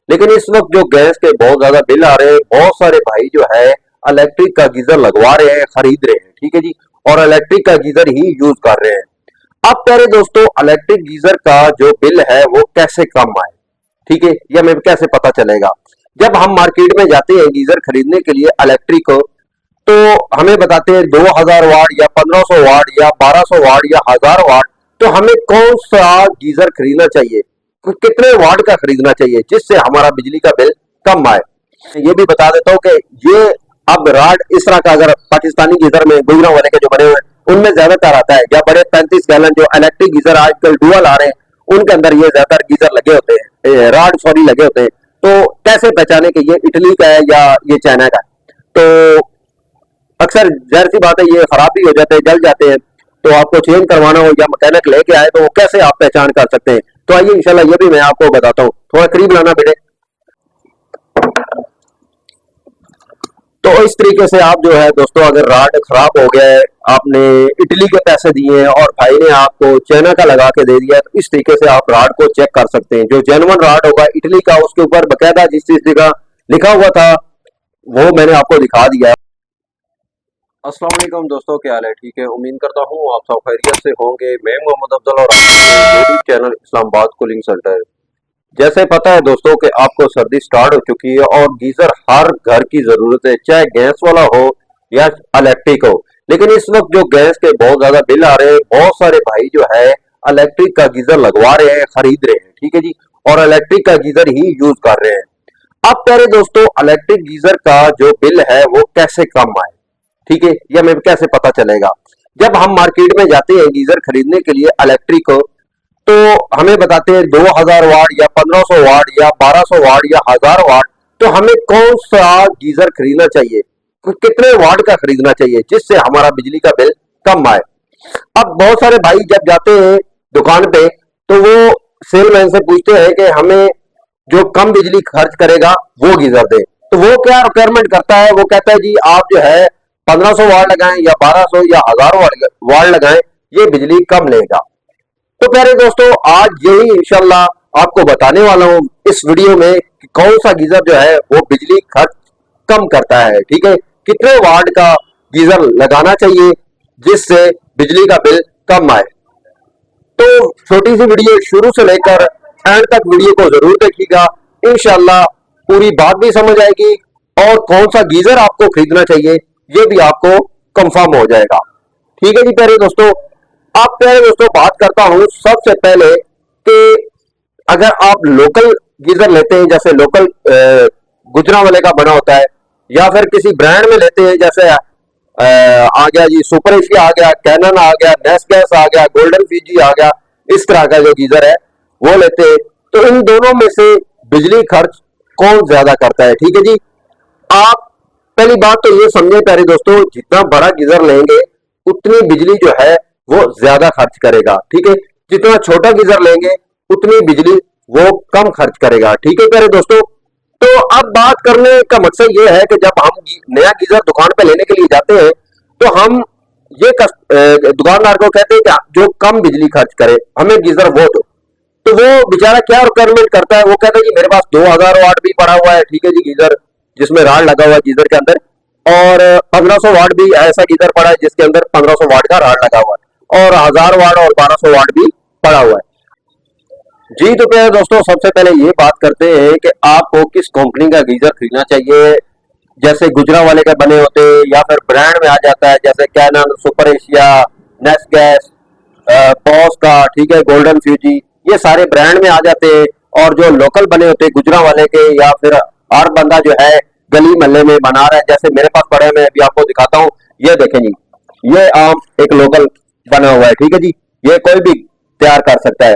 लेकिन इस वक्त जो गैस के बहुत ज्यादा बिल आ रहे हैं, बहुत सारे भाई जो है इलेक्ट्रिक का गीजर लगवा रहे हैं, खरीद रहे हैं, ठीक है जी। और इलेक्ट्रिक का गीजर ही यूज कर रहे हैं। अब प्यारे दोस्तों, इलेक्ट्रिक गीजर का जो बिल है वो कैसे कम आए, ठीक है, यह हमें कैसे पता चलेगा? जब हम मार्केट में जाते हैं गीजर खरीदने के लिए इलेक्ट्रिक, तो हमें बताते हैं 2000 वाट या 1500 वाट या 1200 वाट या 1000 वाट। तो हमें कौन सा गीजर खरीदना चाहिए, कितने वाट का खरीदना चाहिए जिससे हमारा बिजली का बिल कम आए? ये भी बता देता हूँ कि ये अब राड इस तरह का, अगर पाकिस्तानी गीजर में गुजरा वाले के जो बने हुए हैं उनमें ज्यादातर आता है, या बड़े 35 गैलन जो इलेक्ट्रिक गीजर आजकल डुअल आ रहे हैं उनके अंदर ये ज्यादातर गीजर लगे होते हैं, राड सॉरी लगे होते हैं। तो कैसे पहचाने कि ये इटली का है या ये चाइना का है? तो अक्सर जाहिर सी बात है ये खराब भी हो जाते हैं, जल जाते हैं। तो आपको चेंज करवाना हो या मैकेनिक लेके आए तो वो कैसे आप पहचान कर सकते हैं? तो आइए इंशाल्लाह ये भी मैं आपको बताता हूँ। थोड़ा करीब लाना बेटे। तो इस तरीके से आप जो है दोस्तों, अगर राड खराब हो गया है, आपने इटली के पैसे दिए हैं और भाई ने आपको चाइना का लगा के दे दिया है, तो इस तरीके से आप राड को चेक कर सकते हैं। जो जेन्युइन राड होगा इटली का, उसके ऊपर बकायदा जिस चीज का लिखा हुआ था वो मैंने आपको दिखा दिया है। अस्सलाम वालेकुम दोस्तों, क्या हाल है? ठीक है, उम्मीद करता हूँ आप सब खैरियत से होंगे। मैं मोहम्मद अफजल और YouTube channel Islamabad cooling centre. जैसे पता है दोस्तों कि आपको सर्दी स्टार्ट हो चुकी है और गीजर हर घर की जरूरत है, चाहे गैस वाला हो या इलेक्ट्रिक हो। लेकिन इस वक्त जो गैस के बहुत ज्यादा बिल आ रहे हैं, बहुत सारे भाई जो है इलेक्ट्रिक का गीजर लगवा रहे हैं, खरीद रहे हैं, ठीक है जी। और इलेक्ट्रिक का गीजर ही यूज कर रहे हैं। अब प्यारे दोस्तों, इलेक्ट्रिक गीजर का जो बिल है वो कैसे कम आए, ठीक है, यह हमें कैसे पता चलेगा? जब हम मार्केट में जाते हैं गीजर खरीदने के लिए इलेक्ट्रिक, तो हमें बताते हैं 2000 वाट या 1500 वाट या 1200 वाट या 1000 वाट। तो हमें कौन सा गीजर खरीदना चाहिए, कितने वाट का खरीदना चाहिए जिससे हमारा बिजली का बिल कम आए? अब बहुत सारे भाई जब जाते हैं दुकान पे तो वो सेलमैन से पूछते हैं कि हमें जो कम बिजली खर्च करेगा वो गीजर दे। तो वो क्या रिक्वायरमेंट करता है, वो कहता है जी आप जो है 1500 वाट लगाएं या 1200 या 1000 वाट लगाएं, ये बिजली कम लेगा। तो प्यारे दोस्तों, आज यही इंशाल्लाह आपको बताने वाला हूं इस वीडियो में कि कौन सा गीजर जो है वो बिजली खर्च कम करता है, ठीक है, कितने वाट का गीजर लगाना चाहिए जिससे बिजली का बिल कम आए। तो छोटी सी वीडियो शुरू से लेकर एंड तक वीडियो को जरूर देखिएगा, इंशाल्लाह पूरी बात भी समझ आएगी और कौन सा गीजर आपको खरीदना चाहिए ये भी आपको कंफर्म हो जाएगा, ठीक है जी। प्यारे दोस्तों, आप प्यारे दोस्तों बात करता हूं सबसे पहले कि अगर आप लोकल गीजर लेते हैं, जैसे लोकल गुजरा वाले का बना होता है, या फिर किसी ब्रांड में लेते हैं, जैसे आ गया जी सुपर एशिया आ गया, कैनन आ गया, नेस गैस आ गया, गोल्डन फीजी आ गया, इस तरह का जो गीजर है वो लेते हैं, तो इन दोनों में से बिजली खर्च कौन ज्यादा करता है, ठीक है जी। आप पहली बात तो ये समझे प्यारे दोस्तों, जितना बड़ा गीजर लेंगे उतनी बिजली जो है वो ज्यादा खर्च करेगा, ठीक है। जितना छोटा गीजर लेंगे उतनी बिजली वो कम खर्च करेगा, ठीक है प्यारे दोस्तों। तो अब बात करने का मकसद ये है कि जब हम नया गीजर दुकान पे लेने के लिए जाते हैं तो हम ये दुकानदार को कहते हैं कि जो कम बिजली खर्च करे हमें गीजर वो दो। तो वो बेचारा क्या रिक्वायरमेंट करता है, वो कहता है कि मेरे पास 2000 वाट भी पड़ा हुआ है, ठीक है जी, गीजर जिसमें राड लगा हुआ है गीजर के अंदर, और 1500 वाट भी ऐसा गीजर पड़ा है जिसके अंदर 1500 वाट का राड लगा हुआ है, और 1000 वाट और 1200 वाट भी पड़ा हुआ है जी। तो प्यारे दोस्तों, सबसे पहले ये बात करते हैं कि आपको किस कंपनी का गीजर खरीदना चाहिए। जैसे गुजरा वाले के बने होते हैं या फिर ब्रांड में आ जाता है, जैसे कैनन, सुपर एशिया, नेस गैस, बॉस का, ठीक है, गोल्डन फ्यूजी, ये सारे ब्रांड में आ जाते हैं। और जो लोकल बने होते हैं गुजरा वाले के, या फिर हर बंदा जो है गली मोहल्ले में बना रहा है, जैसे मेरे पास पड़े, मैं अभी आपको दिखाता हूँ, ये देखें जी, ये आम एक लोकल बना हुआ है, ठीक है जी, ये कोई भी तैयार कर सकता है।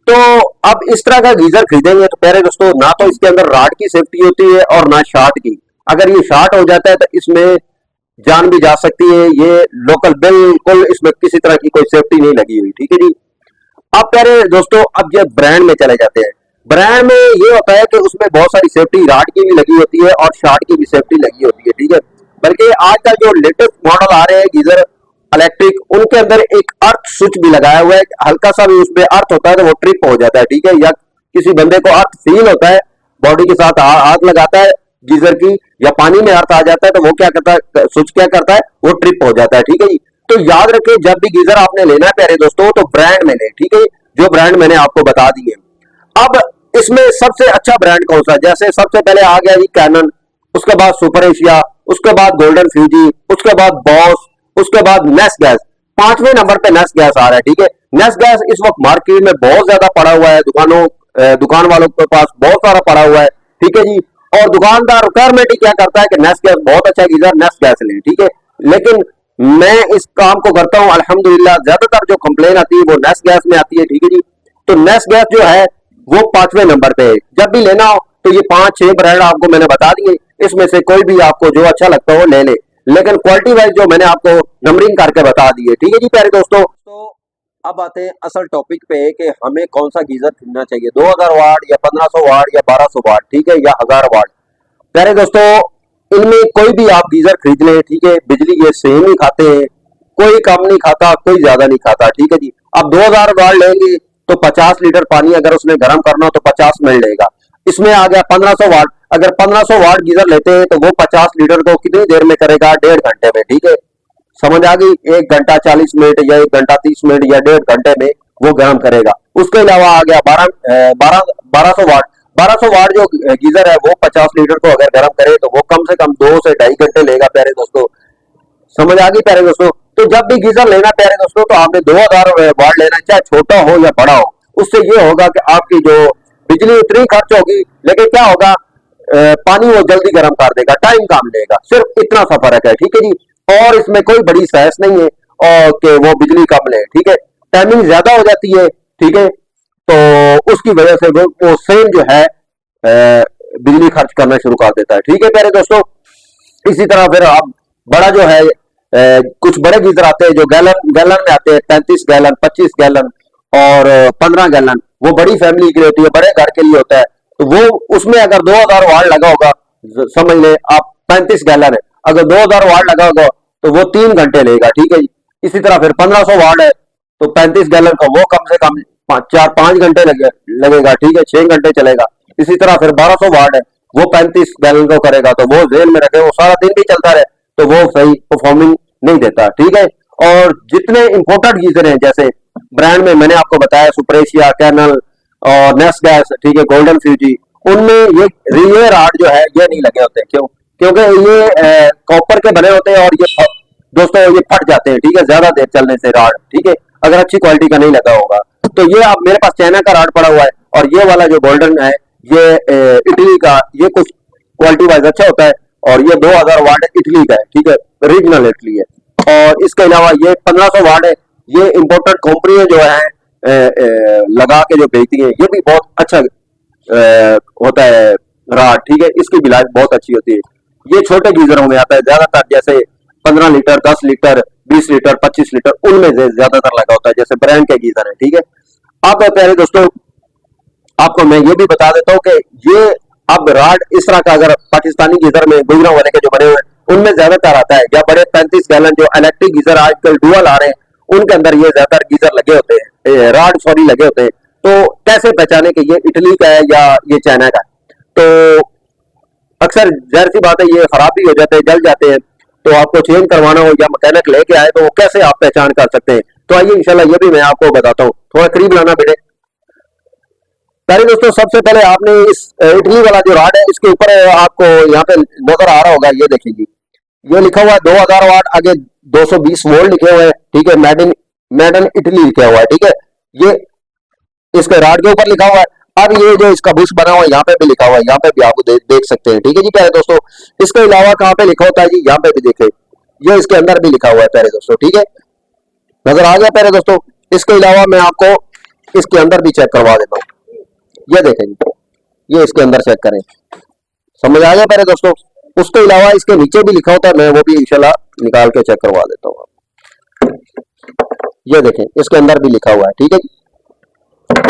तो अब इस तरह का गीजर खरीदेंगे तो प्यारे दोस्तों, ना तो इसके अंदर राड की सेफ्टी होती है और ना शार्ट की। अगर ये शार्ट हो जाता है तो इसमें जान भी जा सकती है। ये लोकल बिल्कुल, इसमें किसी तरह की कोई सेफ्टी नहीं लगी हुई, ठीक है जी। अब प्यारे दोस्तों, अब ये ब्रांड में चले जाते हैं। ब्रांड में ये होता है कि उसमें बहुत सारी सेफ्टी राड की भी लगी होती है और शार्ट की भी सेफ्टी लगी होती है, ठीक है। बल्कि आजकल जो लेटेस्ट मॉडल आ रहे हैं गीजर इलेक्ट्रिक, उनके अंदर एक अर्थ स्विच भी लगाया हुआ है, हल्का सा भी उसमें अर्थ होता है तो वो ट्रिप हो जाता है, ठीक है, या किसी बंदे को अर्थ फील होता है, बॉडी के साथ आग लगाता है गीजर की, या पानी में अर्थ आ जाता है, तो वो क्या करता है, स्विच क्या करता है, वो ट्रिप हो जाता है। ठीक है जी। तो याद रखिए जब भी गीजर आपने लेना है प्यारे दोस्तों, तो ब्रांड में लें। ठीक है, जो ब्रांड मैंने आपको बता दिए। अब इसमें सबसे अच्छा ब्रांड कौन सा, जैसे सबसे पहले आ गया जी कैनन, उसके बाद सुपर एशिया, उसके बाद गोल्डन फ्यूजी, उसके बाद बॉस, उसके बाद नेस गैस। पांचवें नंबर पे नेस गैस आ रहा है। ठीक है, नेस गैस इस वक्त मार्केट में बहुत ज्यादा पड़ा हुआ है, दुकान वालों के पास बहुत सारा पड़ा हुआ है। ठीक है जी। और दुकानदार रिक्वायरमेंट ही क्या करता है कि नेस गैस बहुत अच्छा गीजर, नेस गैस लें। ठीक है, लेकिन मैं इस काम को करता हूं अल्हम्दुलिल्लाह, ज्यादातर जो कंप्लेन आती है वो नेस गैस में आती है। ठीक है जी। तो नेस गैस जो है वो पांचवें नंबर पे है। जब भी लेना हो तो ये 5-6 ब्रांड आपको मैंने बता दिए, इसमें से कोई भी आपको जो अच्छा लगता हो ले ले, लेकिन क्वालिटी वाइज जो मैंने आपको नंबरिंग करके बता दी है। ठीक है जी प्यारे दोस्तों। तो अब आते हैं असल टॉपिक पे कि हमें कौन सा गीजर खरीदना चाहिए, 2000 वाट या 1500 वाट या 1200 वाट, ठीक है, या 1000 वाट। प्यारे दोस्तों, इनमें कोई भी आप गीजर खरीद लें। ठीक है, बिजली ये सेम ही खाते हैं, कोई कम नहीं खाता, कोई ज्यादा नहीं खाता। ठीक है जी। अब 2000 वाट लेंगे तो 50 लीटर पानी अगर उसने गर्म करना हो तो 50 मिनट लेगा। इसमें आ गया 1500 वाट, अगर 1500 वाट गीजर लेते हैं तो वो 50 लीटर को कितनी देर में करेगा, 1.5 घंटे में। ठीक है, समझ आ गई, 1 घंटा 40 मिनट या 1 घंटा 30 मिनट या 1.5 घंटे में वो गर्म करेगा। उसके अलावा आ गया 1200 वाट। 1200 वाट जो गीजर है वो 50 लीटर को अगर गर्म करे तो वो कम से कम 2 से 2.5 घंटे लेगा प्यारे दोस्तों। समझ आ गई प्यारे दोस्तों। तो जब भी गीजर लेना प्यारे दोस्तों, तो आपने 2000 वाट लेना, चाहे छोटा हो या बड़ा हो। उससे ये होगा कि आपकी जो बिजली उतनी खर्च होगी, लेकिन क्या होगा, पानी वो जल्दी गर्म कर देगा, टाइम कम लेगा, सिर्फ इतना सा फर्क है। ठीक है जी। और इसमें कोई बड़ी साइंस नहीं है और कि वो बिजली कम ले। ठीक है, टाइमिंग ज्यादा हो जाती है। ठीक है, तो उसकी वजह से वो सेम जो है बिजली खर्च करना शुरू कर देता है। ठीक है प्यारे दोस्तों। इसी तरह फिर आप बड़ा जो है, कुछ बड़े गीजर आते हैं जो गैलन गैलन में आते हैं, 35 गैलन, 25 गैलन और 15 गैलन। वो बड़ी फैमिली के लिए होती है, बड़े घर के लिए होता है। तो वो उसमें अगर 2000 वाट लगा होगा, समझ ले आप 35 गैलन है, अगर 2000 वाट लगा होगा तो वो 3 घंटे लेगा। ठीक है जी। इसी तरह फिर 1500 वाट है तो 35 गैलन का वो कम से कम 4-5 घंटे लगेगा। ठीक है, 6 घंटे चलेगा। इसी तरह फिर 1200 वाट है, वो 35 गैलन को करेगा, तो वो जेल में रखे, वो सारा दिन भी चलता रहे, तो वो सही परफॉर्मिंग नहीं देता। ठीक है। और जितने इंपोर्टेड गीजर हैं, जैसे ब्रांड में मैंने आपको बताया सुपर एशिया, कैनल और नेस गैस, ठीक है, गोल्डन फ्यूजी, उनमें ये राड जो है ये नहीं लगे होते। क्यों? क्योंकि ये कॉपर के बने होते हैं और ये दोस्तों ये फट जाते हैं। ठीक है, ज्यादा देर चलने से राड, ठीक है, अगर अच्छी क्वालिटी का नहीं लगा होगा। तो ये अब मेरे पास चाइना का राड पड़ा हुआ है, और ये वाला जो गोल्डन है ये इटली का, ये कुछ क्वालिटी वाइज अच्छा होता है, और ये 2000 वाट इटली का है। ठीक है, रीजनल इटली है। और इसके अलावा ये 1500 वाट है, ये इम्पोर्टेड कंपनी जो है लगा के जो बेचती है, ये भी बहुत अच्छा होता है राड। ठीक है, इसकी भी लाइफ बहुत अच्छी होती है। ये छोटे गीजरों में आता है ज्यादातर, जैसे 15 लीटर, 10 लीटर, 20 लीटर, 25 लीटर, उनमें ज्यादातर लगा होता है, जैसे ब्रांड के गीजर है। ठीक है। अब प्यारे दोस्तों, आपको मैं ये भी बता देता हूँ कि ये अब राड इस तरह का, अगर पाकिस्तानी गीजर में गुजरा वाले के जो बने हुए उनमें ज्यादातर आता है, या बड़े 35 गैलन जो इलेक्ट्रिक गीजर आजकल डुअल आ रहे हैं उनके अंदर ये ज्यादातर गीजर लगे होते हैं, राड सॉरी लगे होते हैं। तो कैसे पहचाने कि ये इटली का है या ये चाइना का है? तो अक्सर जाहिर सी बात है ये खराब भी हो जाते हैं, जल जाते हैं, तो आपको चेंज करवाना हो या मैकेनिक लेके आए तो वो कैसे आप पहचान कर सकते हैं? तो आइए इंशाल्लाह ये भी मैं आपको बताता हूँ। थोड़ा करीब लाना बेटे। प्यारे दोस्तों, सबसे पहले आपने इस इटली वाला जो राड है, इसके ऊपर आपको यहाँ पे नजर आ रहा होगा, ये देखिए, ये लिखा हुआ है 2000 वाट, आगे 220 वोल्ट लिखे हुए हैं। ठीक है, मेड इन इटली लिखा हुआ है। ठीक है, ये इसके राड के ऊपर लिखा हुआ है। अब ये जो इसका बुश बना हुआ है यहाँ पे भी लिखा हुआ है, यहाँ पे भी आप देख सकते हैं। ठीक है जी प्यारे दोस्तों। इसके अलावा कहाँ पे लिखा होता है जी, यहाँ पे भी देखे, ये इसके अंदर भी लिखा हुआ है प्यारे दोस्तों। ठीक है, नजर आ गया प्यारे दोस्तों। इसके अलावा मैं आपको इसके अंदर भी चेक करवा देता हूँ, ये देखें, ये इसके अंदर चेक करें, समझ आ गया प्यारे दोस्तों। उसके अलावा इसके नीचे भी लिखा होता है, मैं वो भी इंशाल्लाह निकाल के चेक करवा देता हूँ। ये देखें, इसके अंदर भी लिखा हुआ है। ठीक है,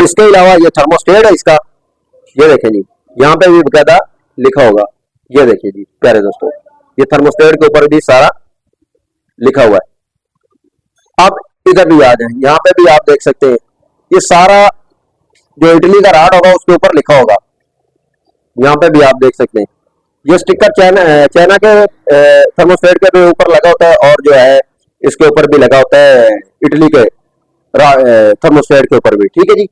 इसके अलावा ये थर्मोस्टेट है इसका, ये देखें जी, यहाँ पे भी बकायदा लिखा होगा। ये देखिए जी प्यारे दोस्तों, ये थर्मोस्टेट के ऊपर भी सारा लिखा हुआ है। अब इधर भी आ जाए, यहाँ पे भी आप देख सकते हैं, ये सारा जो इटली का राड होगा उसके ऊपर लिखा होगा, यहाँ पे भी आप देख सकते हैं। ये स्टिकर चाइना के थर्मोस्टेट के भी ऊपर लगा होता है और जो है इसके ऊपर भी लगा होता है इटली के थर्मोस्टेट के ऊपर भी, ठीक है जी।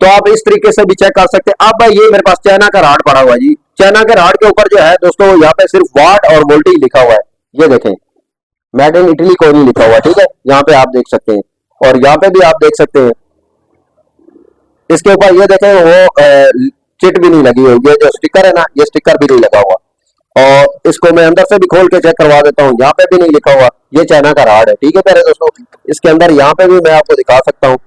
तो आप इस तरीके से भी चेक कर सकते हैं। अब ये मेरे पास चाइना का राड पड़ा हुआ है जी। चाइना के राड के ऊपर जो है दोस्तों यहाँ पे सिर्फ वाट और वोल्टेज लिखा हुआ है, ये देखें, मेड इन इटली कोई नहीं लिखा हुआ, ठीक है, यहाँ पे आप देख सकते हैं। और यहाँ पे भी आप देख सकते हैं इसके ऊपर ये देखें वो चिट भी नहीं लगी हुई, ये जो स्टिकर है ना ये स्टिकर भी नहीं लगा हुआ। और इसको मैं अंदर से भी खोल के चेक करवा देता हूँ, यहाँ पे भी नहीं लिखा हुआ, ये चाइना का राड है, ठीक है प्यारे दोस्तों। इसके अंदर यहाँ पे भी मैं आपको दिखा सकता हूँ,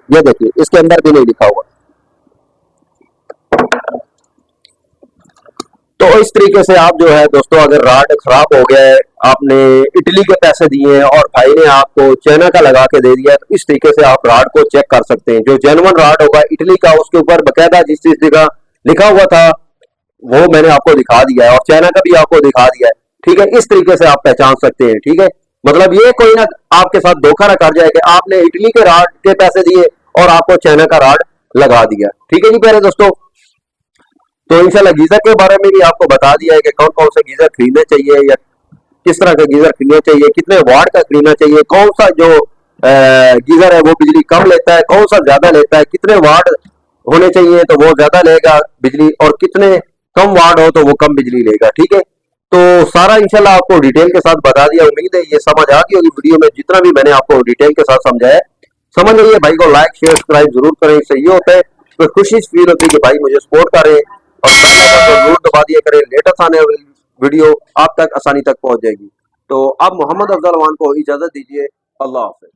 ये देखिए इसके अंदर भी नहीं लिखा हुआ। तो इस तरीके से आप जो है दोस्तों अगर राड खराब हो गया है, आपने इटली के पैसे दिए हैं और भाई ने आपको चाइना का लगा के दे दिया, तो इस तरीके से आप राड को चेक कर सकते हैं। जो जेन्युइन राड होगा इटली का उसके ऊपर बकायदा जिस चीज का लिखा हुआ था वो मैंने आपको दिखा दिया है और चाइना का भी आपको दिखा दिया है, ठीक है। इस तरीके से आप पहचान सकते हैं, ठीक है। मतलब ये कोई ना आपके साथ धोखा ना कर जाए कि आपने इटली के राड के पैसे दिए और आपको चाइना का राड लगा दिया, ठीक है जी प्यारे दोस्तों। तो इंशाल्लाह गीजर के बारे में भी आपको बता दिया है कि कौन कौन से गीजर खरीदने चाहिए या किस तरह का गीजर खरीदना चाहिए, कितने वाट का खरीदना चाहिए, कौन सा जो गीजर है वो बिजली कम लेता है, कौन सा ज्यादा लेता है, कितने वाट होने चाहिए तो वो ज्यादा लेगा बिजली और कितने कम वाट हो तो वो कम बिजली लेगा, ठीक है। तो सारा इंशाल्लाह आपको डिटेल के साथ बता दिया, उम्मीद है ये समझ आ गई होगी वीडियो में जितना भी मैंने आपको डिटेल के साथ समझाया। समझ लीजिए भाई को लाइक शेयर सब्सक्राइब जरूर करें, इससे ये होता है तो खुशी फील होती है कि भाई मुझे सपोर्ट करें और जरूर दबा दिया करें, लेटेस्ट आने वाली वीडियो आप तक आसानी तक पहुंच जाएगी। तो अब मोहम्मद अफजल खान को इजाजत दीजिए, अल्लाह हाफिज।